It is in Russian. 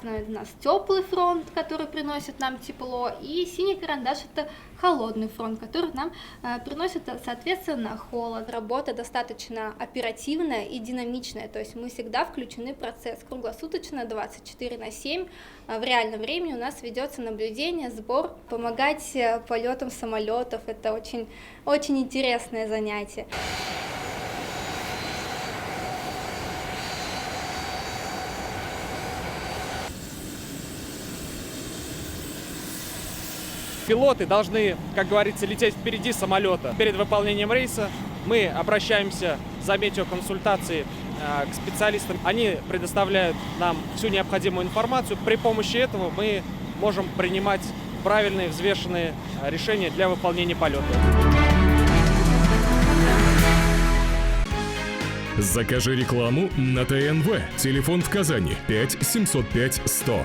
красный у нас теплый фронт, который приносит нам тепло, и синий карандаш это холодный фронт, который нам приносит, соответственно, холод. Работа достаточно оперативная и динамичная, то есть мы всегда включены в процесс круглосуточно, 24/7. В реальном времени у нас ведется наблюдение, сбор, помогать полетам самолетов. Это очень, очень интересное занятие. Пилоты должны, как говорится, лететь впереди самолета. Перед выполнением рейса мы обращаемся за метеоконсультацией к специалистам. Они предоставляют нам всю необходимую информацию. При помощи этого мы можем принимать правильные, взвешенные решения для выполнения полета. Закажи рекламу на ТНВ. Телефон в Казани 5 705 100.